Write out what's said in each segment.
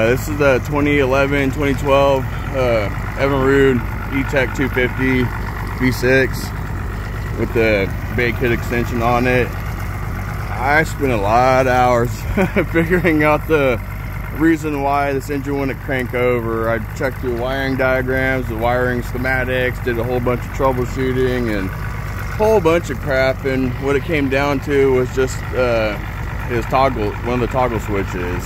This is the 2011, 2012 Evinrude E-TEC 250 V6 with the big kit extension on it. I spent a lot of hours figuring out the reason why this engine wouldn't crank over. I checked the wiring diagrams, the wiring schematics, did a whole bunch of troubleshooting and a whole bunch of crap, and what it came down to was just his toggle, one of the toggle switches,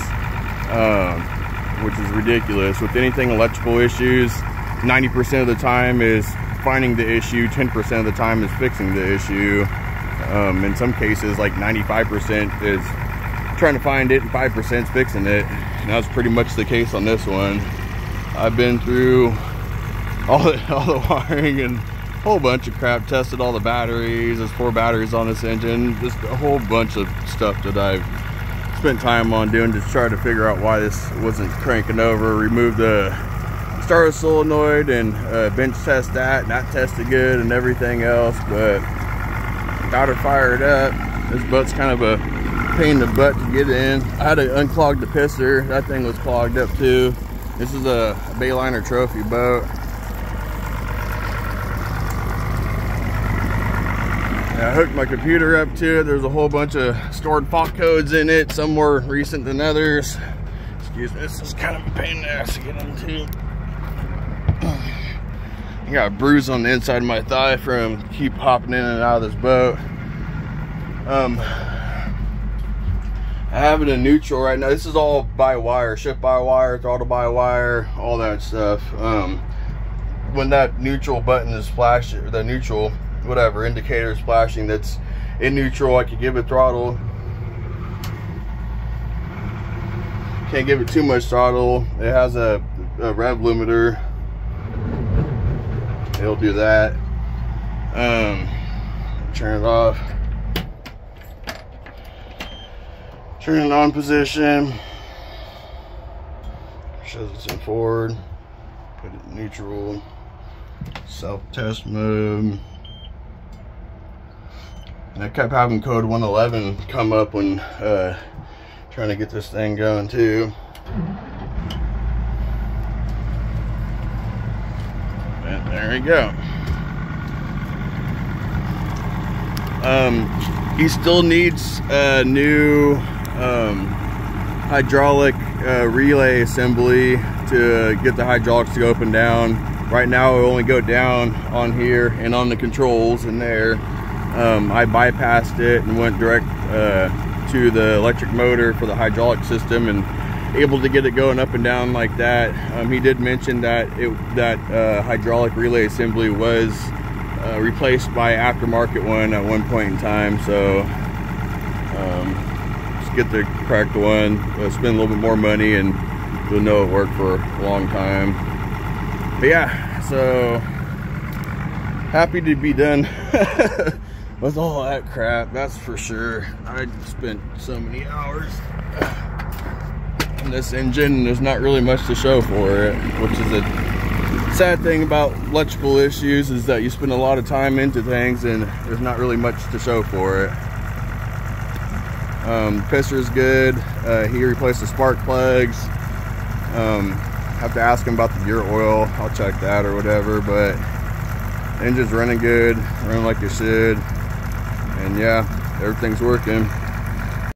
which is ridiculous. With anything electrical issues, 90% of the time is finding the issue, 10% of the time is fixing the issue. In some cases, like 95% is trying to find it and 5% is fixing it. And that's pretty much the case on this one. I've been through all the wiring and a whole bunch of crap, tested all the batteries. There's 4 batteries on this engine, just a whole bunch of stuff that I've spent time on doing to try to figure out why this wasn't cranking over. Remove the starter solenoid and bench test that, and that tested good and everything else, but got her fired up. This boat's kind of a pain in the butt to get in. I had to unclog the piston. That thing was clogged up too. This is a Bayliner trophy boat. I hooked my computer up to it. There's a whole bunch of stored fault codes in it, some more recent than others. Excuse me, this is kind of a pain in the ass to get into. I got a bruise on the inside of my thigh from keep hopping in and out of this boat. I have it in neutral right now. This is all by wire, shift by wire, throttle by wire, all that stuff. When that neutral button is flashing, the neutral whatever indicator is flashing that's in neutral, I can give it throttle. Can't give it too much throttle. It has a rev limiter. It'll do that. Turn it off. Turn it on position. Shows it's in forward. Put it in neutral. Self-test mode. And I kept having code 111 come up when trying to get this thing going too. And there we go. He still needs a new hydraulic relay assembly to get the hydraulics to go up and down. Right now it will only go down on here and on the controls in there. I bypassed it and went direct to the electric motor for the hydraulic system and able to get it going up and down like that. He did mention that hydraulic relay assembly was replaced by aftermarket one at one point in time, so just get the correct one, spend a little bit more money, and you'll know it worked for a long time. But yeah, so happy to be done with all that crap, that's for sure. I spent so many hours in this engine. There's not really much to show for it, which is a sad thing about electrical issues, is that you spend a lot of time into things and there's not really much to show for it. Piston is good. He replaced the spark plugs. Have to ask him about the gear oil. I'll check that or whatever, but engine's running good, running like it should. And yeah, everything's working.